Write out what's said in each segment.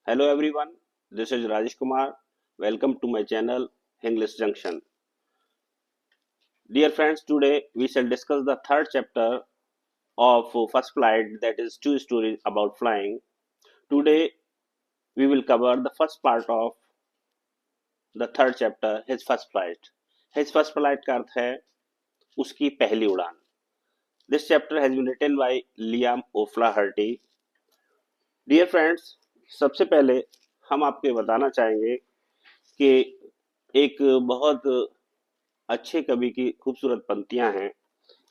Hello everyone, this is Rajesh Kumar. Welcome to my channel English Junction. Dear friends, today we shall discuss the third chapter of First Flight, that is two stories about flying. Today we will cover the first part of the third chapter, his first flight. His first flight का अर्थ है उसकी पहली उड़ान. This chapter has been written by Liam O'Flaherty. Dear friends, सबसे पहले हम आपको बताना चाहेंगे कि एक बहुत अच्छे कवि की खूबसूरत पंक्तियां हैं.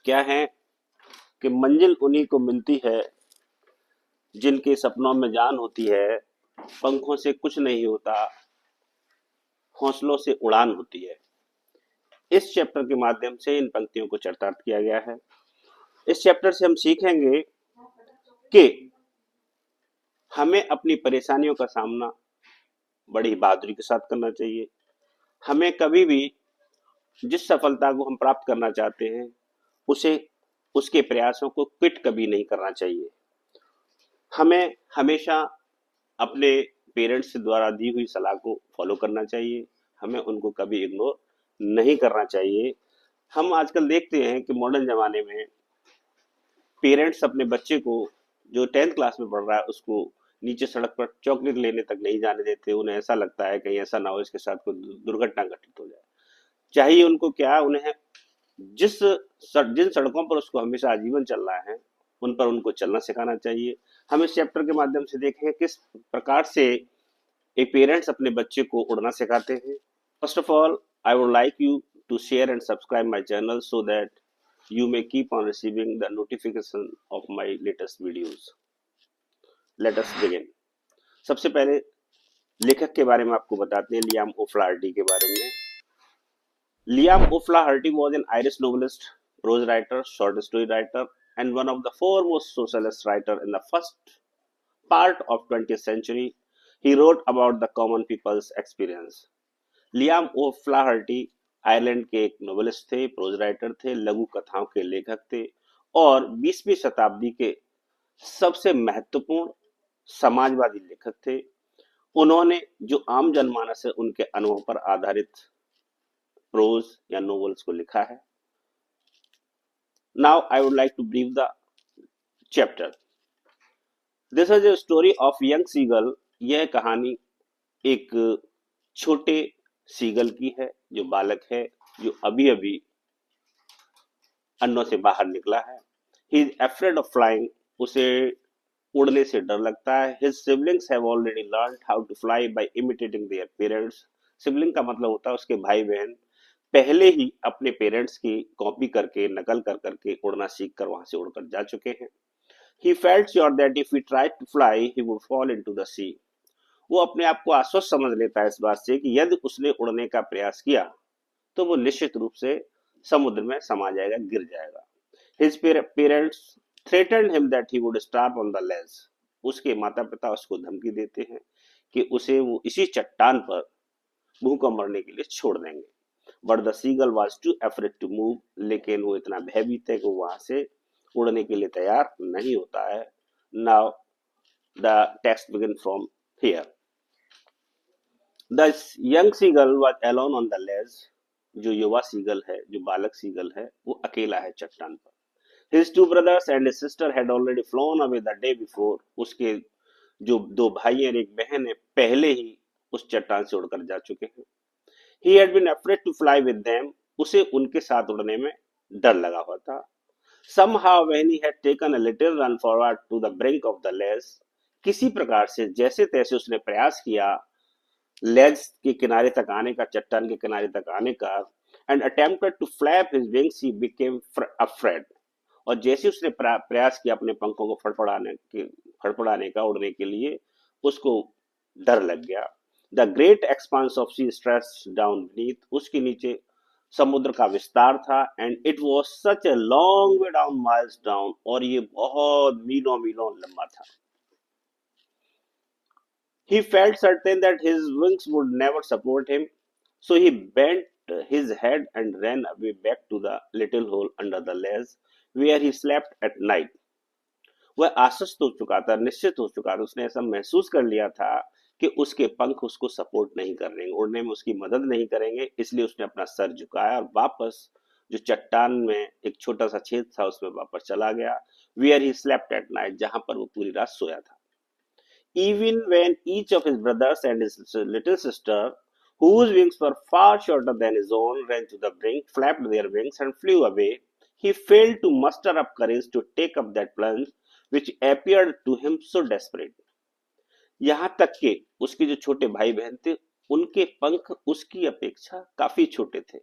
क्या है कि मंजिल उन्हीं को मिलती है जिनके सपनों में जान होती है, पंखों से कुछ नहीं होता, हौसलों से उड़ान होती है. इस चैप्टर के माध्यम से इन पंक्तियों को चरितार्थ किया गया है. इस चैप्टर से हम सीखेंगे कि हमें अपनी परेशानियों का सामना बड़ी बहादुरी के साथ करना चाहिए. हमें कभी भी जिस सफलता को हम प्राप्त करना चाहते हैं उसे उसके प्रयासों को क्विट कभी नहीं करना चाहिए. हमें हमेशा अपने पेरेंट्स द्वारा दी हुई सलाह को फॉलो करना चाहिए. हमें उनको कभी इग्नोर नहीं करना चाहिए. हम आजकल देखते हैं कि मॉडर्न जमाने में पेरेंट्स अपने बच्चे को जो 10th क्लास में पढ़ रहा है उसको नीचे सड़क पर चॉकलेट लेने तक नहीं जाने देते. उन्हें ऐसा लगता है कहीं ऐसा ना हो इसके साथ कोई दुर्घटना घटित हो जाए. चाहिए उनको क्या, उन्हें जिन सड़कों पर उसको हमेशा आजीवन चलना है उन पर उनको चलना सिखाना चाहिए. हम इस चैप्टर के माध्यम से देखें किस प्रकार से एक पेरेंट्स अपने बच्चे को उड़ना सिखाते हैं. First of all, I would like you to share and subscribe my channel so that you may keep on receiving the notification of my latest videos. Let us begin. सबसे पहले लेखक के बारे में आपको बताते हैं, लियाम ओफ्लाहर्टी के बारे में. Liam O'Flaherty was an Irish novelist, prose writer, short story writer, and one of the foremost socialist writer in the first part of 20th century. He wrote about the common people's experience. Liam O'Flaherty Ireland के एक novelist थे, pros writer थे, लघु कथाओं के लेखक थे और 20वीं शताब्दी के सबसे महत्वपूर्ण समाजवादी लेखक थे. उन्होंने जो आम जनमानस है उनके अनुभव पर आधारित प्रोज या नोवेल्स को लिखा है. Now I would like to brief the chapter. This is a story of young seagull. यह कहानी एक छोटे सीगल की है, जो बालक है, जो अभी अभी अन्नों से बाहर निकला है. He is afraid of flying. उसे उड़ने से डर लगता है. His siblings have already learned how to fly by imitating their parents. Sibling का मतलब होता है उसके भाई बहन पहले ही अपने पेरेंट्स की कॉपी करके, नकल कर करके उड़ना सीख कर वहां से उड़कर जा चुके हैं. He felt sure that if he tried to fly he would fall into the sea. वो अपने आप को आश्वस्त समझ लेता है इस बात से कि यदि उसने उड़ने का प्रयास किया तो वो निश्चित रूप से समुद्र में समा जाएगा, गिर जाएगा. His parents threatened him that he would starve on the लेज. उसके माता पिता उसको धमकी देते हैं कि उसे वो इसी चट्टान पर भूखा मरने के लिए छोड़ देंगे. But the seagull was too afraid to move. लेकिन वो इतना भयभीत है कि वहां से उड़ने के लिए तैयार नहीं होता है. Now the text begin from here. The young seagull was alone on the ledge. जो युवा सीगल है, जो बालक सीगल है, वो अकेला है चट्टान पर. His two brothers and his sister had already phloem away the day before. उसके जो दो भाई और एक बहन है पहले ही उस चट्टान से उड़कर जा चुके हैं. He had been afraid to fly with them. उसे उनके साथ उड़ने में डर लगा हुआ था. somehow when he had taken a little run forward to the brink of the ledge. किसी प्रकार से जैसे तैसे उसने प्रयास किया लेज के किनारे तक आने का, चट्टान के किनारे तक आने का. And attempted to flap his wings he became afraid. और जैसे उसने प्रयास किया अपने पंखों को फड़फड़ाने का, उड़ने के लिए, उसको डर लग गया. The great expanse of sea stretched down beneath. उसके नीचे समुद्र का विस्तार था. And it was such a long way down, miles down. और ये बहुत मीलों मीलों लंबा था. He felt certain that his wings would never support him, so he bent his head and ran away back to the little hole under the ledge where he slept at night. वह आश्वस्त हो चुका था, निश्चित हो चुका था, उसने ऐसा महसूस कर लिया था कि उसके पंख उसको सपोर्ट नहीं कर रहे, उड़ने में उसकी मदद नहीं करेंगे, इसलिए उसने अपना सर झुकाया और वापस जो चट्टान में एक छोटा सा छेद था उसमें वापस चला गया, where he slept at night, जहां पर वो पूरी रात सोया था। Even when each of his brothers and his little sister, whose wings were far shorter than his own, ran to the brink, flapped their wings, and flew away, he failed to muster up courage to take up that plunge which appeared to him so desperate. यहां तक कि उसके जो छोटे भाई बहन थे, उनके पंख उसकी अपेक्षा काफी छोटे थे।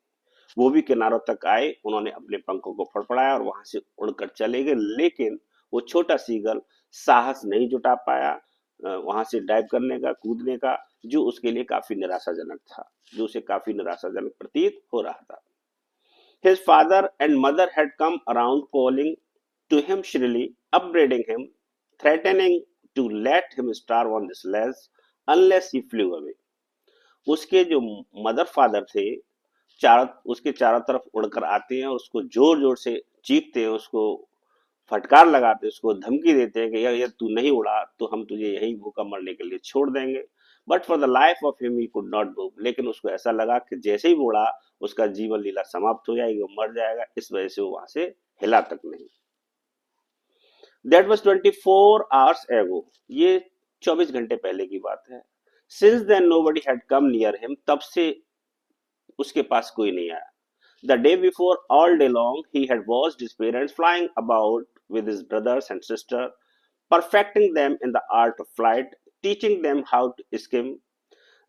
वो भी किनारों तक आए, उन्होंने अपने पंखों को फड़फड़ाया और वहां से उड़कर चले गए, लेकिन वो छोटा सीगल साहस नहीं जुटा पाया वहां से डाइव करने का, कूदने का, जो उसके लिए काफी निराशाजनक था, जो उसे काफी निराशाजनक प्रतीत हो रहा था। His father and mother had come around calling to him shrilly, upbraiding him, threatening to let him starve on this ledge unless he flew away. उसके जो मदर फादर थे, उसके चारों तरफ उड़कर आते हैं और उसको जोर जोर से चीखते हैं, उसको फटकार लगाते हैं, उसको धमकी देते हैं कि यार तू नहीं उड़ा तो हम तुझे यही भूखा मरने के लिए छोड़ देंगे। But for the life of him he could not move, लेकिन उसको ऐसा लगा कि जैसे ही वो उड़ा उसका जीवन लीला समाप्त हो जाएगी, वो मर जाएगा, इस वजह से वो वहां से हिला तक नहीं। दैट वाज 24 आवर्स एगो, ये 24 घंटे पहले की बात है। Since then nobody had come near him, तब से उसके पास कोई नहीं आया। The day before, all day long, he had watched his parents flying about with his brothers and sister, perfecting them in the art of flight, teaching them how to skim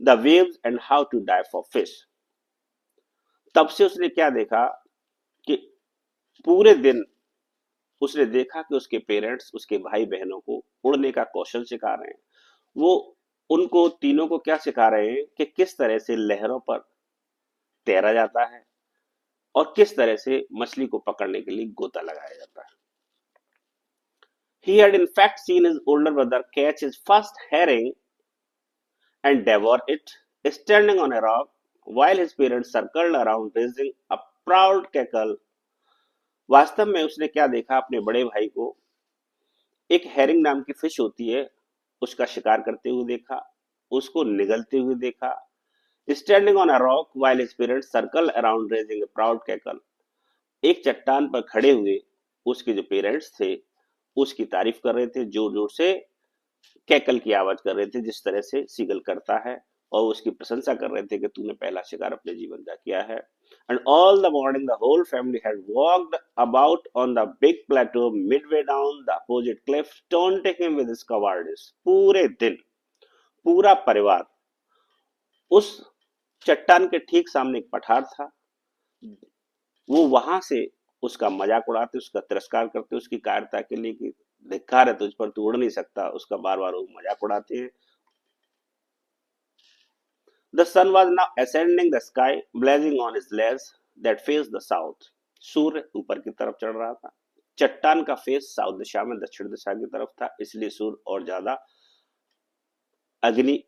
the waves and how to dive for fish. तब से उसने क्या देखा कि पूरे दिन उसने देखा कि उसके पेरेंट्स उसके भाई बहनों को उड़ने का कौशल सिखा रहे हैं। वो उनको तीनों को क्या सिखा रहे हैं कि किस तरह से लहरों पर तैरा जाता है और किस तरह से मछली को पकड़ने के लिए गोता लगाया जाता है। He had in fact seen his older brother catch his first herring and devour it, standing on a rock, while his parents circled around raising a proud cackle. वास्तव में उसने क्या देखा, अपने बड़े भाई को एक हेरिंग नाम की फिश होती है उसका शिकार करते हुए देखा, उसको निगलते हुए देखा, standing on a rock while his parents circle around raising a proud cackle, एक चट्टान पर खड़े हुए उसके जो पेरेंट्स थे उसकी तारीफ कर रहे थे, जोर जोर से कैकल की आवाज कर रहे थे जिस तरह से सीगल करता है, और उसकी प्रशंसा कर रहे थे कि तूने पहला शिकार अपने जीवन का किया है। And all the morning the whole family had walked about on the big plateau midway down the opposite cliff, taunting him with his cowardice. पूरे दिन पूरा परिवार उस चट्टान के ठीक सामने एक पठार था, वो वहां से उसका मजाक उड़ाते, उसका तिरस्कार करते, उसकी कायरता के लिए कि धिक्कार है तुझ पर, तू उड़ नहीं सकता, उसका बार बार वो मजाक उड़ाते हैं। The sun was now ascending the sky, blazing on his legs that faced the south. सूर्य ऊपर की तरफ चढ़ रहा था, चट्टान का फेस साउथ दिशा में, दक्षिण दिशा की तरफ था, इसलिए सूर्य और ज्यादा अग्नि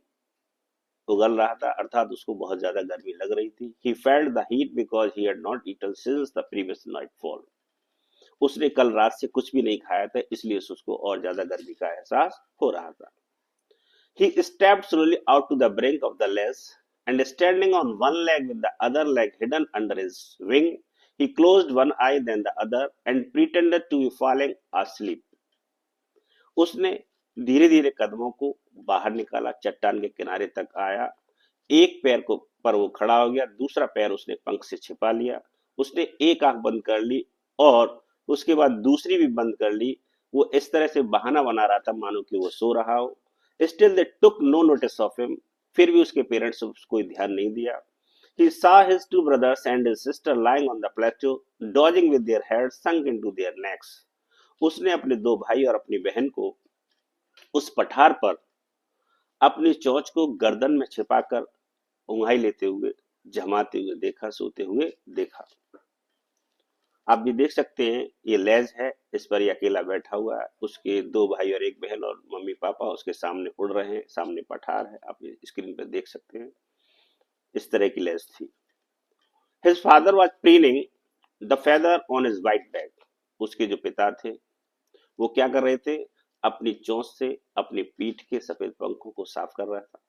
उगल रहा था, अर्थात उसको बहुत ज्यादा गर्मी लग रही थी। He felt the heat because he had not eaten since the previous nightfall. उसने कल रात से कुछ भी नहीं खाया था, इसलिए उसको और ज्यादा गर्मी का एहसास हो रहा था। He stepped slowly out to the brink of the ledge, and standing on one leg with the other leg hidden under his wing, he closed one eye then the other and pretended to be falling asleep. उसने धीरे धीरे कदमों को बाहर निकाला, चट्टान के किनारे तक आया, एक पैर को पर वो खड़ा हो गया, दूसरा पैर उसने पंख से छिपा लिया, उसने एक आंख बंद कर ली और उसके बाद दूसरी भी बंद कर ली। वो इस तरह से बहाना बना रहा था मानो कि वो सो रहा हो। Still they took no notice of him. फिर भी उसके पेरेंट्स कोई ध्यान नहीं दिया। He saw his two brothers and his sister lying on the plateau, dodging with their heads sunk into their necks. उसने अपने दो भाई और अपनी बहन को उस पठार पर अपनी चोंच को गर्दन में छिपाकर उंघाई लेते हुए, जमाते हुए देखा, सोते हुए देखा। आप भी देख सकते हैं ये लेज है, इस पर ये अकेला बैठा हुआ है, उसके दो भाई और एक बहन और मम्मी पापा उसके सामने उड़ रहे हैं, सामने पठार है, आप स्क्रीन पर देख सकते हैं। इस तरह की लेज थी। His father was preening the feather on his white back. उसके जो पिता थे वो क्या कर रहे थे, अपनी चोंच से अपनी पीठ के सफेद पंखों को साफ कर रहा था।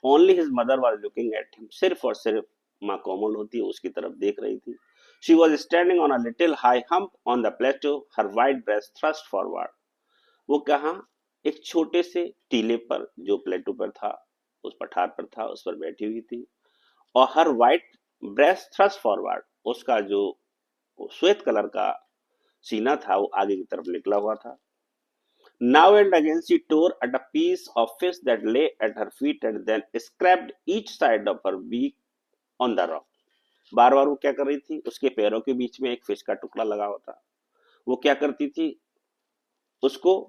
Only his mother was looking at him, सिर्फ और सिर्फ माँ कॉमन होती है उसकी तरफ देख रही थी. She was standing on a little high hump on the plateau, her white breast thrust forward. वो कहा, एक छोटे से टीले पर जो प्लेटो पर था, उस पठार पर था, उस पर बैठी हुई थी, और हर वाइट ब्रेस्ट थ्रस्ट फॉरवर्ड, उसका जो श्वेत कलर का सीना था वो आगे की तरफ निकला हुआ था. Now and again she tore at a piece of fish that lay at her feet and then scraped each side of her beak on the rock. बार बार वो क्या कर रही थी, उसके पैरों के बीच में एक फिश का टुकड़ा लगा हुआ था. वो क्या करती थी, उसको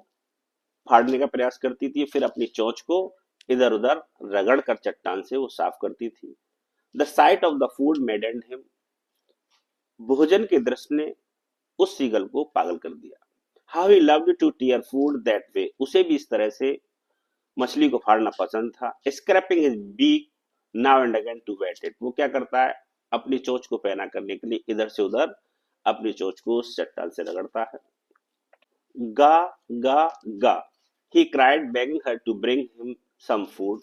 फाड़ने का प्रयास करती थी, फिर अपनी चोंच को इधर उधर रगड़ कर चट्टान से वो साफ करती थी. The sight of the food maddened him, भोजन के दृश्य ने उस सीगल को पागल कर दिया. How he loved to tear food that way, उसे भी इस तरह से मछली को फाड़ना पसंद था. Scraping his beak now and again to whet it, वो क्या करता है, अपनी चोंच को पैना करने के लिए इधर से उधर अपनी चोंच को उस चट्टान से रगड़ता है. Ga ga ga, he cried begging her to bring him some food.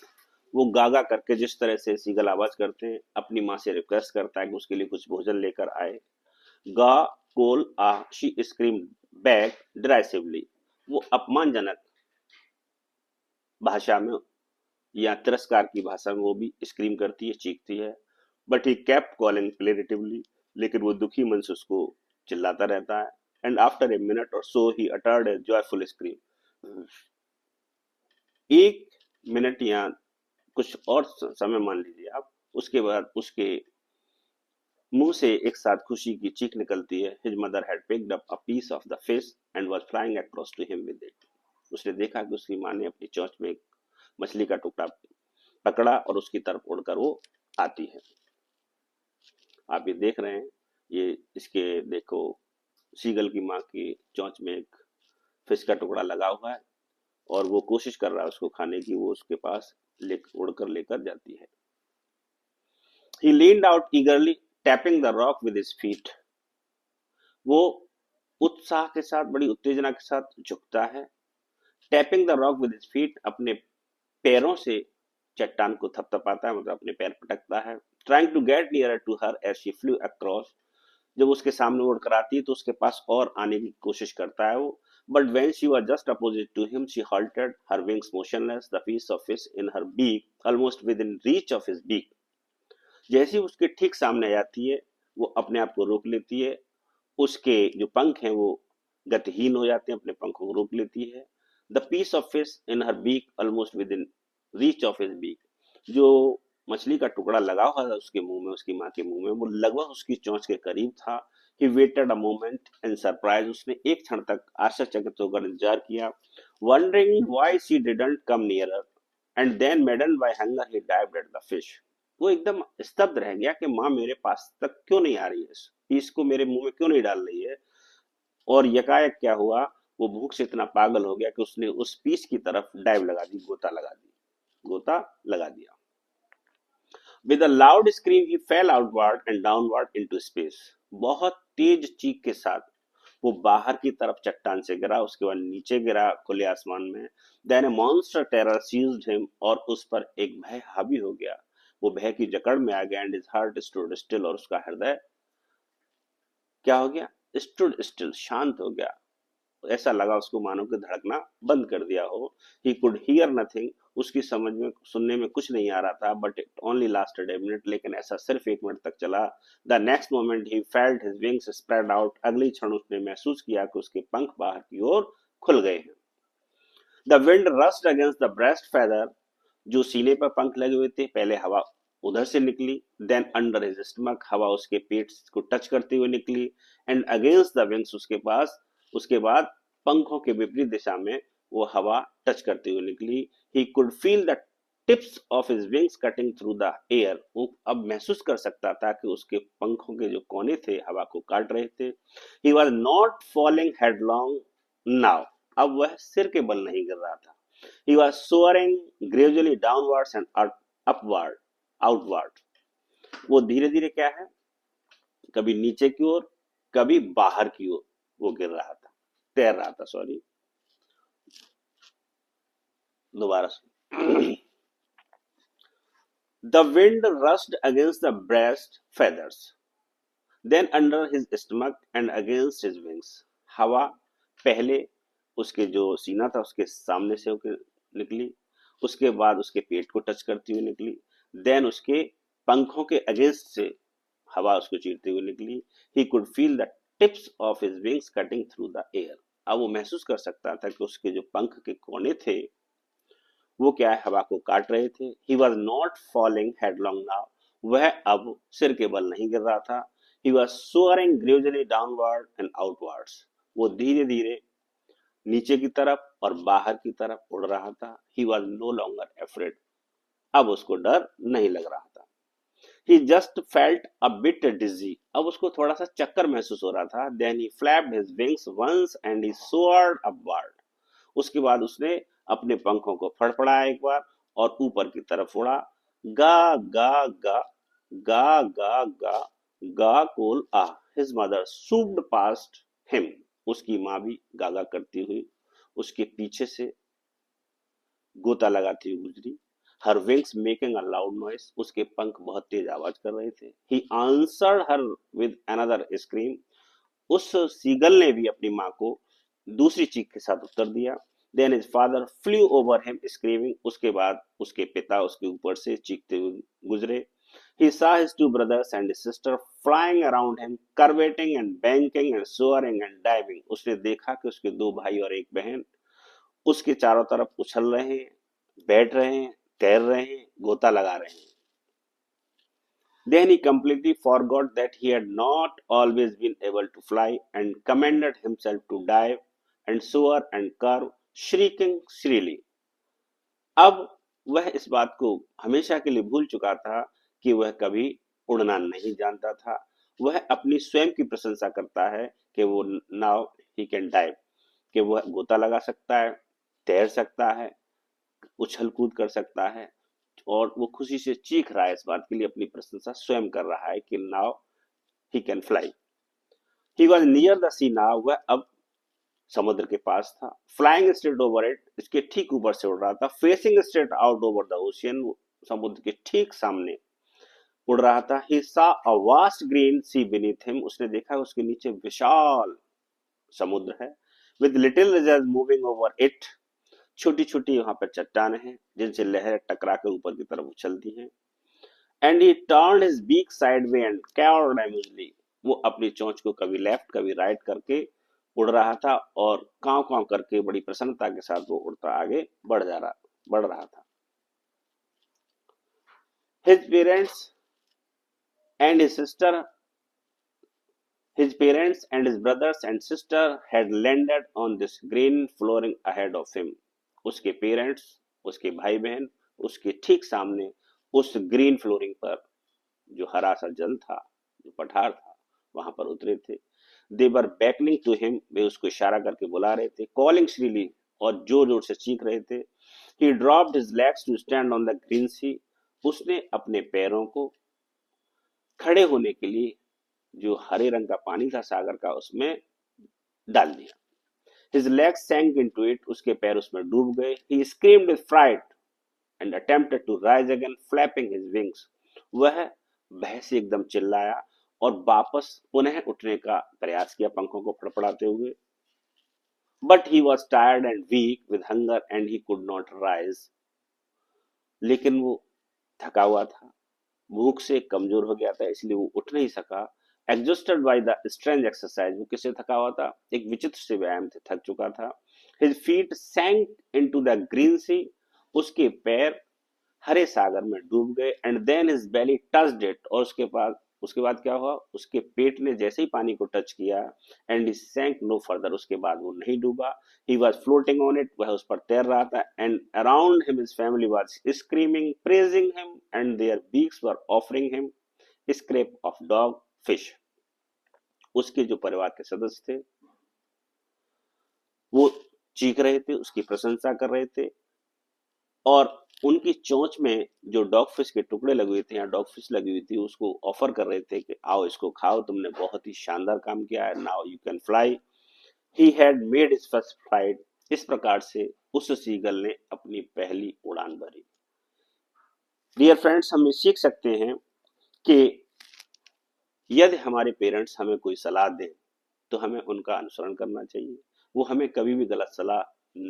वो गागा करके, जिस तरह से सीगल आवाज करते हैं, अपनी माँ से रिक्वेस्ट करता है कि उसके लिए कुछ भोजन लेकर आए. गा कोल आ, शी स्क्रीम बैक डिराइसिवली, वो अपमानजनक भाषा में या तिरस्कार की भाषा में वो भी स्क्रीम करती है, चीखती है. बट ही केप्ट कॉलिंग प्लेटिवली, लेकिन वो दुखी मन से उसको चिल्लाता रहता है. And after a minute or so he uttered a joyful scream. एक मिनट या कुछ और समय मान लीजिए आप, उसके बाद उसके मुंह से एक साथ खुशी की चीख निकलती है. His mother had picked up a piece of the fish and was flying across to him with it. उसने देखा कि उसकी माँ ने अपनी चोंच में एक मछली का टुकड़ा पकड़ा और उसकी तरफ उड़कर वो आती है. आप ये देख रहे हैं, ये इसके देखो, सीगल की माँ की चोंच में एक फिश का टुकड़ा लगा हुआ है और वो कोशिश कर रहा है उसको खाने की, वो उसके पास उड़कर लेकर जाती है. He leaned out eagerly, tapping the rock with his feet. वो उत्साह के साथ, बड़ी उत्तेजना के साथ झुकता है. Tapping the rock with his feet, अपने पैरों से चट्टान को थपथपाता है, मतलब अपने पैर पटकता है. Trying to get nearer to her as she flew across, जब उसके सामने उड़कर आती है तो उसके पास और आने की कोशिश करता है वो. But when she was just opposite to him she halted, her wings motionless, the piece of fish in her beak almost within reach of his beak. जैसे ही उसके ठीक सामने आ जाती है, वो अपने आप को रोक लेती है. उसके जो पंख हैं वो गतिहीन हो जाते हैं, अपने पंखों को रोक लेती है. The piece of fish in her beak almost within reach of his beak, जो मछली का टुकड़ा लगा हुआ था उसके मुंह में, उसकी माँ के मुंह में, वो लगभग उसकी चोंच के करीब था. He waited a moment in surprise, उसने एक क्षण तक आश्चर्यचकित होकर इंतजार किया. Wondering why she didn't come nearer and then maddened by hunger he dived at the fish. वो एकदम स्तब्ध रह गया कि माँ मेरे पास तक क्यों नहीं आ रही है, इस पीस को मेरे मुंह में क्यों नहीं डाल रही है. और यकायक क्या हुआ, वो भूख से इतना पागल हो गया कि उसने उस पीस की तरफ डाइव लगा दी, गोता लगा दिया. With a loud scream he fail outward and downward into space. बहुत तेज चीख के साथ वो बाहर की तरफ चट्टान से गिरा, उसके बाद नीचे गिरा खुले आसमान में. देन ए मॉन्स्टर टेरर सीज्ड हिम, और उस पर एक भय हावी हो गया. वो भय की जकड़ में आ गया. And his heart stood still, और उसका हृदय क्या हो गया, स्टूड स्टिल, शांत हो गया. ऐसा लगा उसको मानो कि धड़कना बंद कर दिया हो. ही कुड हियर नथिंग, उसकी समझ में सुनने में कुछ नहीं आ रहा था. But it only lasted a minute, लेकिन ऐसा सिर्फ एक मिनट तक चला. The next moment he felt his wings spread out, अगली क्षण उसने महसूस किया कि उसके पंख बाहर की ओर खुल गए हैं. The wind rust against the breast feather, जो सीने पर पंख लगे हुए थे, पहले हवा उधर से निकली. देन अंडर हिज स्टमक, हवा उसके पेट को टच करते हुए निकली. एंड अगेंस्ट द विंग्स, उसके बाद पंखों के विपरीत दिशा में वो हवा टच करते हुए निकली. He could feel the tips of his wings cutting through the air, वो अब महसूस कर सकता था कि उसके पंखों के जो कोने थे हवा को काट रहे थे. He was not falling headlong now, अब वह सिर के बल नहीं गिर रहा था. He was soaring gradually downwards and upward, outward. वो धीरे धीरे क्या है, कभी नीचे की ओर, कभी बाहर की ओर वो गिर रहा था, तैर रहा था. सॉरी, दोबारा The wind rushed against the breast feathers, then under his stomach and against his wings. हवा पहले उसके जो सीना था उसके सामने से होकर निकली, उसके बाद उसके पेट को टच करती हुई निकली, देन उसके पंखों के अगेंस्ट से हवा उसको चीरते हुए निकली. He could feel the tips of his wings cutting through the air. अब वो महसूस कर सकता था कि उसके जो पंख के कोने थे वो क्या है, हवा को काट रहे थे. He was not falling headlong now. वह अब सिर के बल नहीं गिर रहा था. He was soaring gradually downward and outwards. वो धीरे धीरे नीचे की तरफ और बाहर की तरफ उड़ रहा था. He was no longer afraid. अब उसको डर नहीं लग रहा था. He just felt a bit dizzy. अब उसको थोड़ा सा चक्कर महसूस हो रहा था. Then he flapped his wings once and he soared upward. उसके बाद उसने अपने पंखों को फड़फड़ाया एक बार और ऊपर की तरफ उड़ा. गा ga ga ga ga ga गा कोल आ. His mother swooped past him. उसकी माँ भी गागा करती हुई उसके पीछे से गोता लगाती हुई गुजरी. Her wings making a loud noise. उसके पंख बहुत तेज आवाज कर रहे थे. He answered her with another scream. उस सीगल ने भी अपनी माँ को दूसरी चीख के साथ उत्तर दिया. Then his father flew over him screaming. उसके बाद उसके पिता उसके ऊपर से चीखते हुए गुजरे. He saw his two brothers and his sister flying around him, curveting and banking and soaring and diving. उसने देखा कि उसके दो भाई और एक बहन उसके चारों तरफ उछल रहे हैं, बैठ रहे हैं, तैर रहे हैं, गोता लगा रहे हैं. Then he completely forgot that he had not always been able to fly and commanded himself to dive and soar and curve, shrieking shrilly. अब वह इस बात को हमेशा के लिए भूल चुका था कि वह कभी उड़ना नहीं जानता था. वह अपनी स्वयं की प्रशंसा करता है कि वो नाउ ही कैन डाइव, कि वह गोता लगा सकता है, तैर सकता है, उछल कूद कर सकता है, और वो खुशी से चीख रहा है इस बात के लिए, अपनी प्रशंसा स्वयं कर रहा है कि now he can fly. He was near the sea now. वह अब समुद्र के पास था. Flying straight over it. इसके ठीक ऊपर से उड़ रहा था. Facing straight out over the ocean. समुद्र के ठीक सामने उड़ रहा था. He saw a vast green sea beneath him. उसने देखा उसके नीचे विशाल समुद्र है. With little ridges moving over it. छोटी छोटी वहां पर चट्टाने हैं जिनसे लहरें टकरा कर ऊपर की तरफ उछलती हैं. And he turned his beak sideway and cawed amusedly. वो अपनी चोंच को कभी लेफ्ट कभी राइट करके उड़ रहा था और कांव कांव करके बड़ी प्रसन्नता के साथ वो उड़ता आगे बढ़ रहा था. His parents and his sister His parents and his brothers and sister had landed on this green flooring ahead of him. उसके पेरेंट्स, उसके भाई बहन उसके ठीक सामने उस ग्रीन फ्लोरिंग पर, जो हरा सा जल था, जो पठार था, वहां पर उतरे थे. They were beckoning to him. वे उसको इशारा करके बुला रहे थे. Calling shrilly. और जोर जोर से चीख रहे थे. He dropped his legs to stand on the green sea. उसने अपने पैरों को खड़े होने के लिए जो हरे रंग का पानी था सागर का उसमें डाल दिया. His legs sank into it. उसके पैर उसमें डूब गए. He screamed with fright and attempted to rise again, flapping his wings. वह भय से एकदम चिल्लाया और वापस पुनः उठने का प्रयास किया पंखों को फड़फड़ाते हुए. But he was tired and weak with hunger and he could not rise. लेकिन वो थका हुआ था, भूख से कमजोर हो गया था, इसलिए वो उठ नहीं सका. Exhausted by the strange exercise. वो किससे थका हुआ था? एक विचित्र से व्यायाम से थक चुका था. His feet sank into the green sea. उसके पैर हरे सागर में डूब गए. And then his belly touched it. और उसके बाद क्या हुआ? उसके पेट ने जैसे ही पानी को टच किया, and he sank no further. उसके बाद वो नहीं डूबा. He was floating on it. वह उस पर तैर रहा था. And around him his family was screaming, praising him, and their beaks were offering him scrape of dog fish. उसके जो परिवार के सदस्य थे वो चीख रहे थे, उसकी प्रशंसा कर रहे थे, और उनकी चोंच में जो डॉग फिश के टुकड़े लगे हुए थे या डॉग फिश लगी हुई थी उसको ऑफर कर रहे थे कि आओ इसको खाओ, तुमने बहुत ही शानदार काम किया है, now you can fly. He had made his first flight. इस प्रकार से उस सीगल ने अपनी पहली उड़ान भरी. डियर फ्रेंड्स, हम ये सीख सकते हैं कि यदि हमारे पेरेंट्स हमें कोई सलाह दें तो हमें उनका अनुसरण करना चाहिए। वो हमें कभी भी गलत सलाह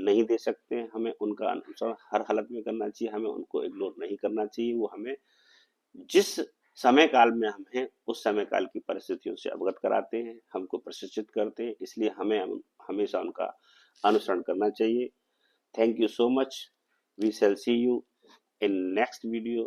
नहीं दे सकते हैं, हमें उनका अनुसरण हर हालत में करना चाहिए, हमें उनको इग्नोर नहीं करना चाहिए। वो हमें जिस समय काल में हम हैं उस समय काल की परिस्थितियों से अवगत कराते हैं, हमको प्रशिक्षित करते हैं, इसलिए हमें हमेशा उनका अनुसरण करना चाहिए। Thank you so much. We shall see you in next video.